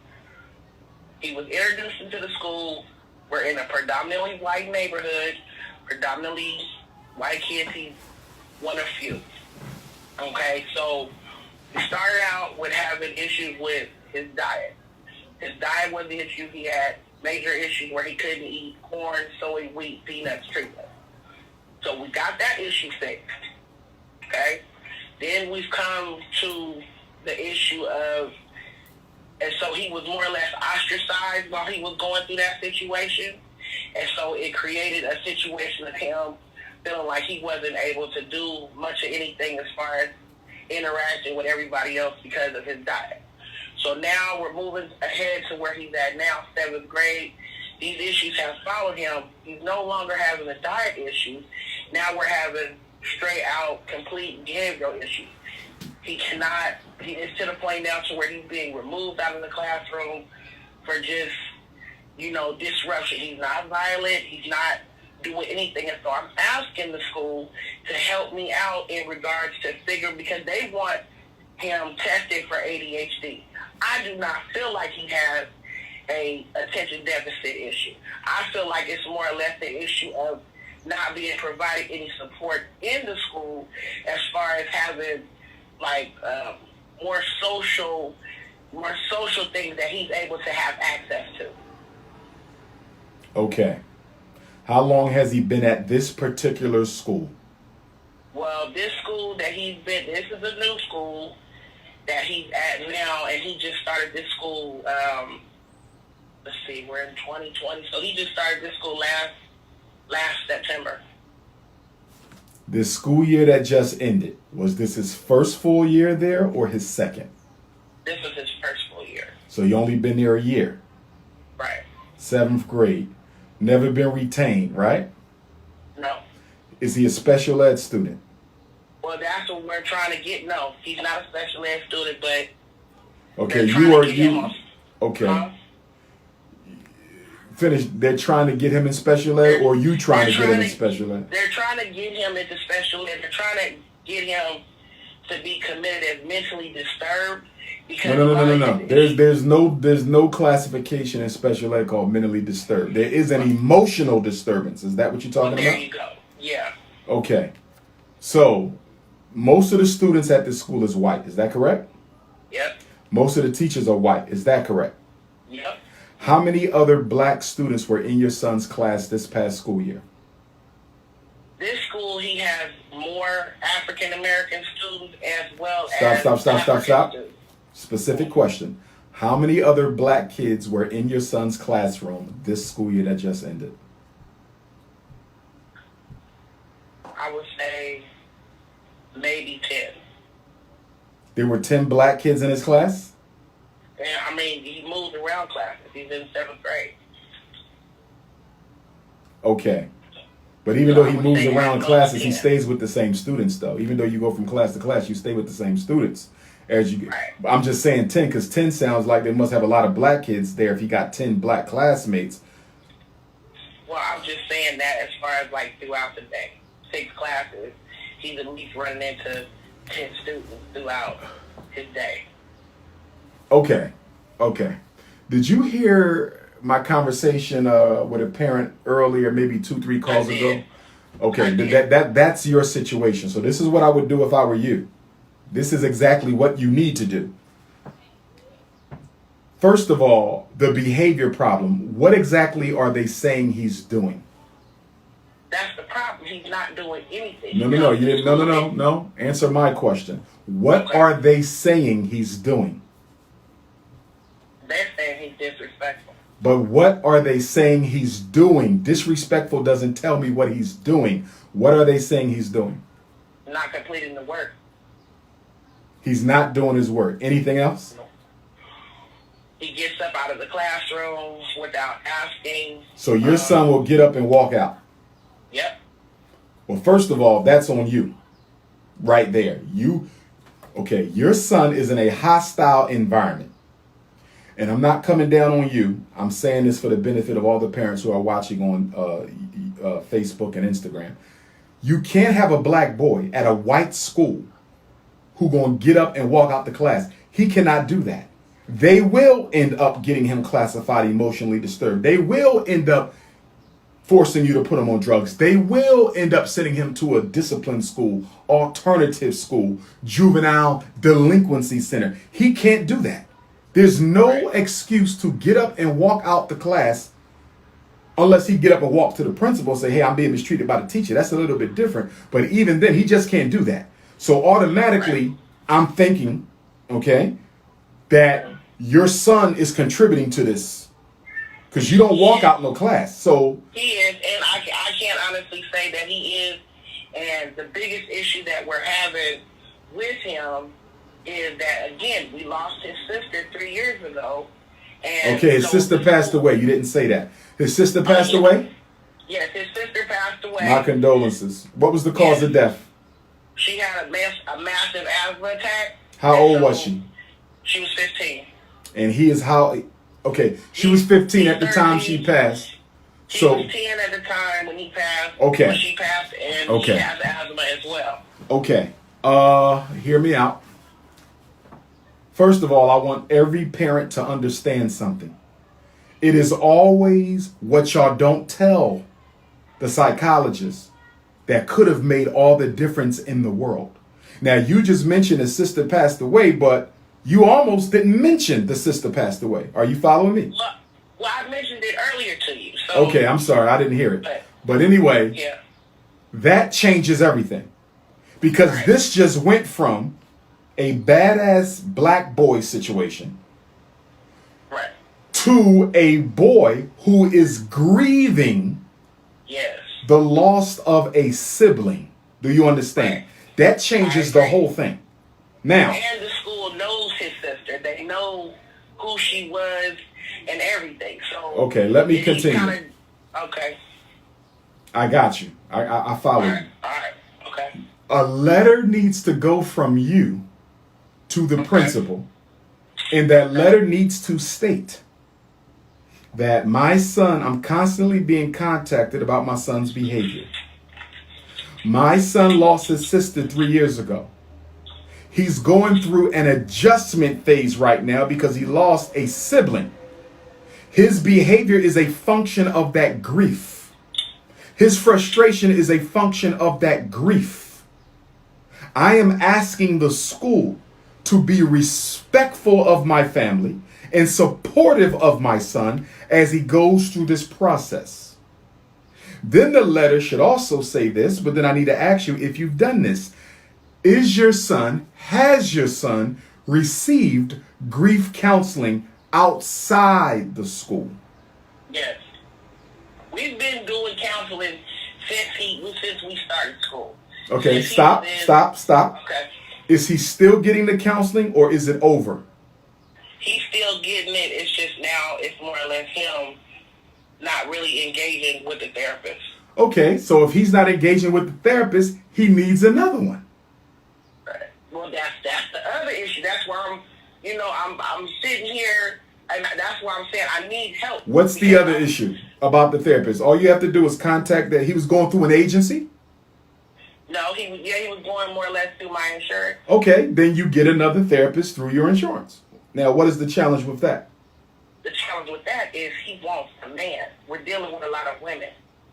He was introduced into the school. We're in a predominantly white neighborhood, predominantly white kids. He's one of few. Okay, so we started out with having issues with his diet. His diet was the issue. He had major issues where he couldn't eat corn, soy, wheat, peanuts, treatment. So we got that issue fixed. Okay? Then we've come to the issue of, and so he was more or less ostracized while he was going through that situation. And so it created a situation of him feeling like he wasn't able to do much of anything as far as interacting with everybody else because of his diet. So now we're moving ahead to where he's at now, 7th grade. These issues have followed him. He's no longer having a diet issue. Now we're having straight out complete behavioral issues. He is to the point now to where he's being removed out of the classroom for just, disruption. He's not violent. He's not doing anything. And so I'm asking the school to help me out in regards to because they want him tested for ADHD. I do not feel like he has a attention deficit issue. I feel like it's more or less the issue of not being provided any support in the school as far as having more social things that he's able to have access to. Okay. How long has he been at this particular school? Well, this school that this is a new school that he's at now, and he just started this school, let's see, we're in 2020, so he just started this school last September. This school year that just ended, was this his first full year there or his second? This was his first full year. So you only been there a year. Right. 7th grade. Never been retained, right? No. Is he a special ed student? Well, that's what we're trying to get. No, he's not a special ed student, but Okay, they're trying to get him off. Okay. Huh? Finish. They're trying to get him in special ed, or you trying to get him in special ed? They're trying to get him into special ed. They're trying to get him to be committed as mentally disturbed. Because No. There's no classification in special ed called mentally disturbed. There is an emotional disturbance. Is that what you're talking there about? you go. Yeah. Okay. So most of the students at this school is white. Is that correct? Yep. Most of the teachers are white. Is that correct? Yep. How many other black students were in your son's class this past school year? This school, he has more African American students as well as Stop. African students. Specific question. How many other black kids were in your son's classroom this school year that just ended? I would say maybe 10. There were 10 black kids in his class? And I mean, he moved around classes. He's in 7th grade. Okay. But even So though I he would moves say around like classes, he 10. stays with the same students, though. Even though you go from class to class, you stay with the same students. As you, Right. I'm just saying 10 because 10 sounds like they must have a lot of black kids there if he got 10 black classmates. Well, I'm just saying that as far as like throughout the day, 6 classes, he's at least running into 10 students throughout his day. Okay. Did you hear my conversation with a parent earlier, maybe 2-3 calls I ago? did. Okay, I did. that's your situation. So this is what I would do if I were you. This is exactly what you need to do. First of all, the behavior problem. What exactly are they saying he's doing? That's the problem. He's not doing anything. No. You didn't. No. Answer my question. What Okay. are they saying he's doing? They're saying he's disrespectful. But what are they saying he's doing? Disrespectful doesn't tell me what he's doing. What are they saying he's doing? Not completing the work. He's not doing his work. Anything else? He gets up out of the classroom without asking. So your son will get up and walk out. Yep. Well, first of all, that's on you. Right there. Your son is in a hostile environment. And I'm not coming down on you. I'm saying this for the benefit of all the parents who are watching on Facebook and Instagram. You can't have a black boy at a white school who going to get up and walk out the class. He cannot do that. They will end up getting him classified emotionally disturbed. They will end up forcing you to put him on drugs. They will end up sending him to a discipline school, alternative school, juvenile delinquency center. He can't do that. There's no excuse to get up and walk out the class unless he get up and walk to the principal and say, hey, I'm being mistreated by the teacher. That's a little bit different. But even then, he just can't do that. So automatically, I'm thinking, that your son is contributing to this because you don't walk out no class. So He is, and I can't honestly say that he is. And the biggest issue that we're having with him is that, again, we lost his sister 3 years ago. And his sister passed away. You didn't say that. His sister passed away? Yes, his sister passed away. My condolences. What was the cause of death? She had a massive asthma attack. How old was she? She was 15. And he is how? Okay, she was 15 at the time she passed. She was 10 at the time when he passed. Okay. When she passed, and Okay. he has asthma as well. Okay. Hear me out. First of all, I want every parent to understand something. It is always what y'all don't tell the psychologist that could have made all the difference in the world. Now, you just mentioned his sister passed away, but you almost didn't mention the sister passed away. Are you following me? Well, I mentioned it earlier to you. So, Okay, I'm sorry. I didn't hear it. But anyway, yeah. that changes everything. Because Right. this just went from a badass black boy situation Right. to a boy who is grieving Yes. the loss of a sibling. Do you understand? That changes the whole thing. Now, and the school knows his sister. They know who she was and everything. So okay, let me continue. Okay. I got you. I follow you. All right. Okay. A letter needs to go from you to the principal, and that letter needs to state that my son, I'm constantly being contacted about my son's behavior. My son lost his sister 3 years ago. He's going through an adjustment phase right now because he lost a sibling. His behavior is a function of that grief. His frustration is a function of that grief. I am asking the school to be respectful of my family and supportive of my son as he goes through this process. Then the letter should also say this, but then I need to ask you if you've done this. Has your son received grief counseling outside the school? Yes. We've been doing counseling since we started school. Okay, stop. Okay. Is he still getting the counseling or is it over? He's still getting it. It's just now it's more or less him not really engaging with the therapist. Okay, so if he's not engaging with the therapist, he needs another one. Right. Well, that's the other issue. That's why I'm sitting here, and that's why I'm saying I need help. What's the other issue about the therapist? All you have to do is contact that he was going through an agency? No, he was going more or less through my insurance. Okay, then you get another therapist through your insurance. Now, what is the challenge with that? The challenge with that is he wants a man. We're dealing with a lot of women.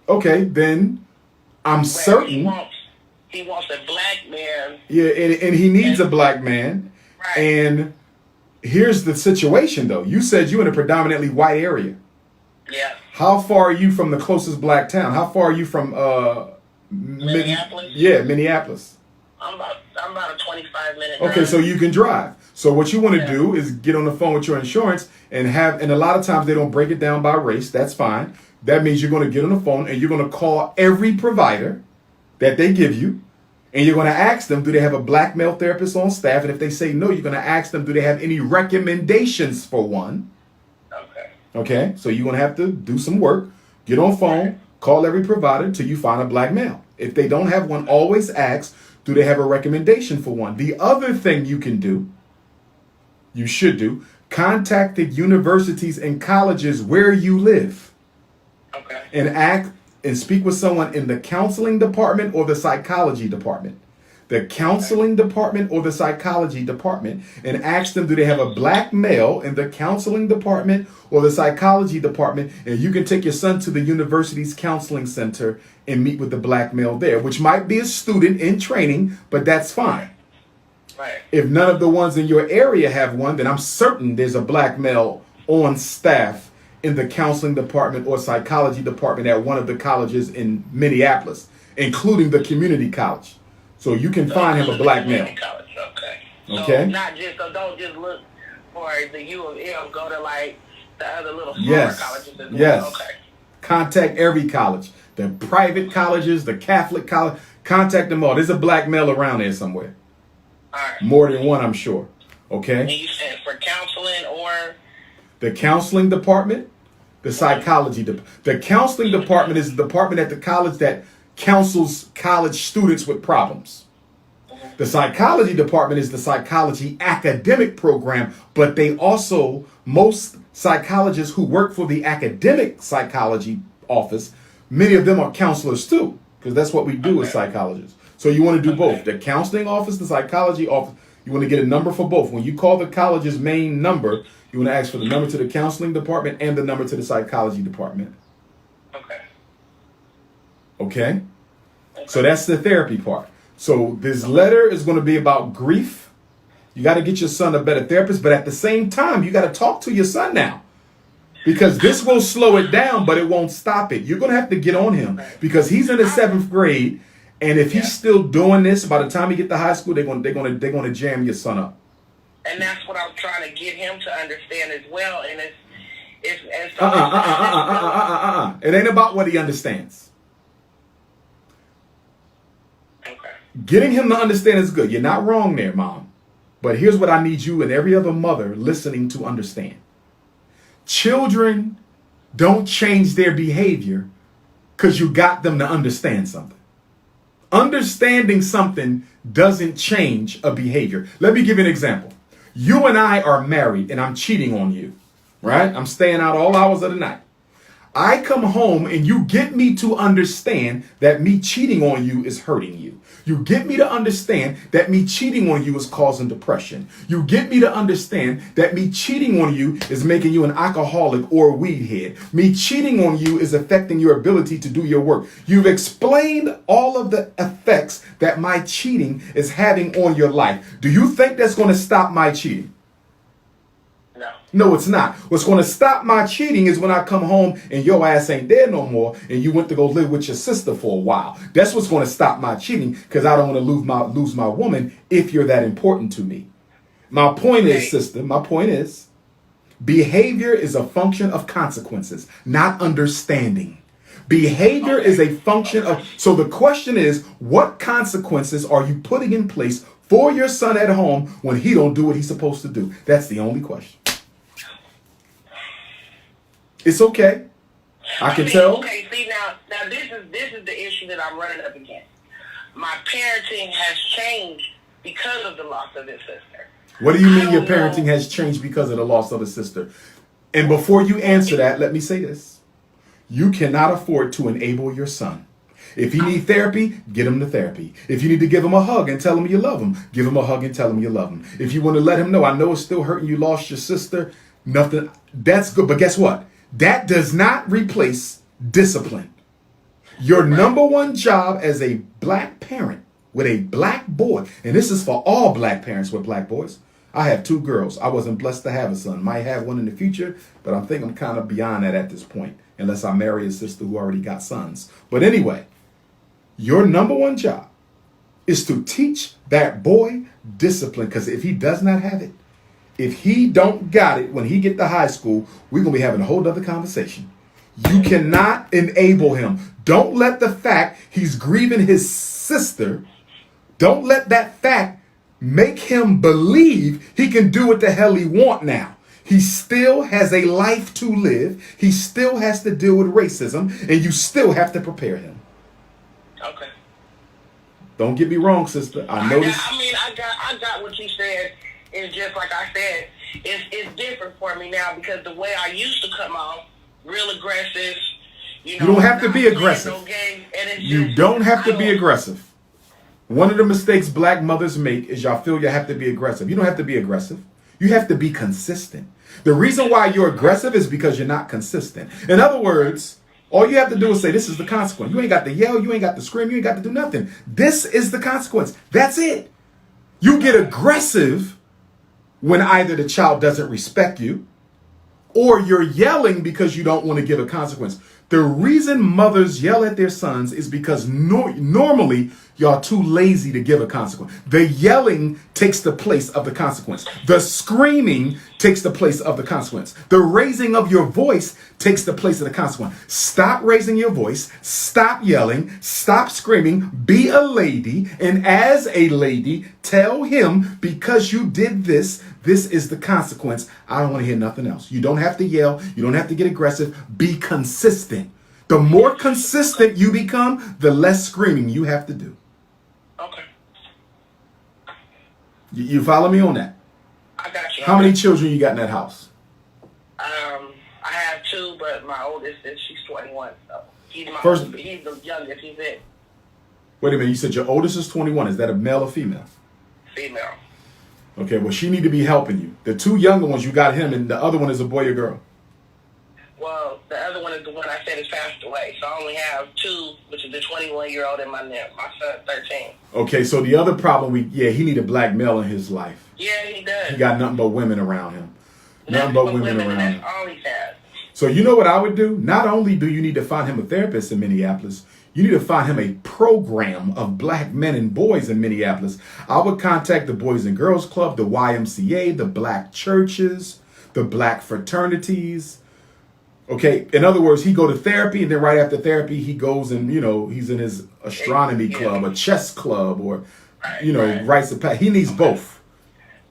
Okay, then I'm certain he wants a black man. Yeah, and he needs a black man. Right. And here's the situation, though. You said you're in a predominantly white area. Yeah. How far are you from the closest black town? How far are you from Minneapolis? Minneapolis. I'm about a 25-minute Okay, drive. so you can drive. So what you want to do is get on the phone with your insurance and a lot of times they don't break it down by race. That's fine. That means you're going to get on the phone and you're going to call every provider that they give you. And you're going to ask them, do they have a black male therapist on staff? And if they say no, you're going to ask them, do they have any recommendations for one? Okay, so you're going to have to do some work, get on phone, call every provider till you find a black male. If they don't have one, always ask, do they have a recommendation for one? The other thing you can do, you should do, contact the universities and colleges where you live. Okay. And speak with someone in the counseling department or the psychology department. The counseling department or the psychology department, and ask them, do they have a black male in the counseling department or the psychology department? And you can take your son to the university's counseling center and meet with the black male there, which might be a student in training, but that's fine. Right. If none of the ones in your area have one, then I'm certain there's a black male on staff in the counseling department or psychology department at one of the colleges in Minneapolis, including the community college. So you can find him a black male. College. Okay. Okay. So don't just look for the U of M. Go to like the other little smaller colleges as well. Yes. Okay. Contact every college, the private colleges, the Catholic college. Contact them all. There's a black male around there somewhere. All right. More than one, I'm sure. Okay. And you said for counseling or the counseling department, the psychology department. The counseling department is the department at the college that counsels college students with problems. The psychology department is the psychology academic program, but most psychologists who work for the academic psychology office, many of them are counselors too, because that's what we do as psychologists. So you want to do both. The counseling office, the psychology office, you want to get a number for both. When you call the college's main number, you want to ask for the number to the counseling department and the number to the psychology department. Okay? So that's the therapy part. So this letter is going to be about grief. You got to get your son a better therapist, but at the same time, you got to talk to your son now. Because this will slow it down, but it won't stop it. You're going to have to get on him because he's in the 7th grade. And if he's still doing this, by the time he get to high school, they're going to jam your son up. And that's what I'm trying to get him to understand as well. And it's It ain't about what he understands. Okay. Getting him to understand is good. You're not wrong there, Mom. But here's what I need you and every other mother listening to understand. Children don't change their behavior because you got them to understand something. Understanding something doesn't change a behavior. Let me give you an example. You and I are married and I'm cheating on you, right? I'm staying out all hours of the night. I come home and you get me to understand that me cheating on you is hurting you. You get me to understand that me cheating on you is causing depression. You get me to understand that me cheating on you is making you an alcoholic or a weed head. Me cheating on you is affecting your ability to do your work. You've explained all of the effects that my cheating is having on your life. Do you think that's going to stop my cheating? No, it's not. What's going to stop my cheating is when I come home and your ass ain't there no more and you went to go live with your sister for a while. That's what's going to stop my cheating because I don't want to lose my woman if you're that important to me. My point is, sister, my point is behavior is a function of consequences, not understanding. Behavior is a function of. So the question is, what consequences are you putting in place for your son at home when he don't do what he's supposed to do? That's the only question. It's okay. I can tell. Okay, see now this is the issue that I'm running up against. My parenting has changed because of the loss of his sister. What do you mean your parenting has changed because of the loss of a sister? And before you answer that, let me say this. You cannot afford to enable your son. If he needs therapy, get him to therapy. If you need to give him a hug and tell him you love him, give him a hug and tell him you love him. If you want to let him know, I know it's still hurting you lost your sister, nothing, that's good. But guess what? That does not replace discipline. Your number one job as a black parent with a black boy, and this is for all black parents with black boys. I have 2 girls. I wasn't blessed to have a son. Might have one in the future, but I think I'm kind of beyond that at this point, unless I marry a sister who already got sons. But anyway, your number one job is to teach that boy discipline, because if he does not have it, if he don't got it when he get to high school, we're going to be having a whole other conversation. You cannot enable him. Don't let the fact he's grieving his sister, don't let that fact make him believe he can do what the hell he want now. He still has a life to live. He still has to deal with racism, and you still have to prepare him. Okay. Don't get me wrong, sister. I noticed. I got what you said. It's just like I said, it's different for me now because the way I used to come out, real aggressive. You don't have to be aggressive. You don't have to be aggressive. One of the mistakes black mothers make is y'all feel you have to be aggressive. You don't have to be aggressive. You have to be consistent. The reason why you're aggressive is because you're not consistent. In other words, all you have to do is say, this is the consequence. You ain't got to yell. You ain't got to scream. You ain't got to do nothing. This is the consequence. That's it. You get aggressive when either the child doesn't respect you or you're yelling because you don't want to give a consequence. The reason mothers yell at their sons is because normally y'all too lazy to give a consequence. The yelling takes the place of the consequence. The screaming takes the place of the consequence. The raising of your voice takes the place of the consequence. Stop raising your voice. Stop yelling. Stop screaming. Be a lady. And as a lady, tell him, because you did this, this is the consequence. I don't want to hear nothing else. You don't have to yell. You don't have to get aggressive. Be consistent. The more consistent you become, the less screaming you have to do. Okay. You follow me on that? I got you. How many children you got in that house? I have 2, but my oldest she's 21. So he's the youngest. He's it. Wait a minute. You said your oldest is 21. Is that a male or female? Female. Okay. Well, she need to be helping you. The 2 younger ones, you got him, and the other one is a boy or girl. Well, the other one is the one I said has passed away. So I only have 2, which is the 21-year-old and my son 13. Okay, so the other problem, he need a black male in his life. Yeah, he does. He got nothing but women around him. Nothing but women around him. That's all he's had. So you know what I would do? Not only do you need to find him a therapist in Minneapolis, you need to find him a program of black men and boys in Minneapolis. I would contact the Boys and Girls Club, the YMCA, the black churches, the black fraternities. Okay, in other words, he go to therapy, and then right after therapy, he goes and he's in his astronomy club, a chess club, or writes a pack. He needs both.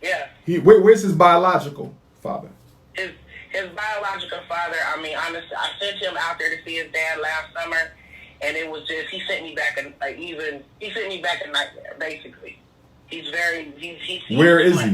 Yeah. Where's his biological father? His biological father. I mean, honestly, I sent him out there to see his dad last summer, and it was just he sent me back a nightmare. Basically, he's very. Where is he?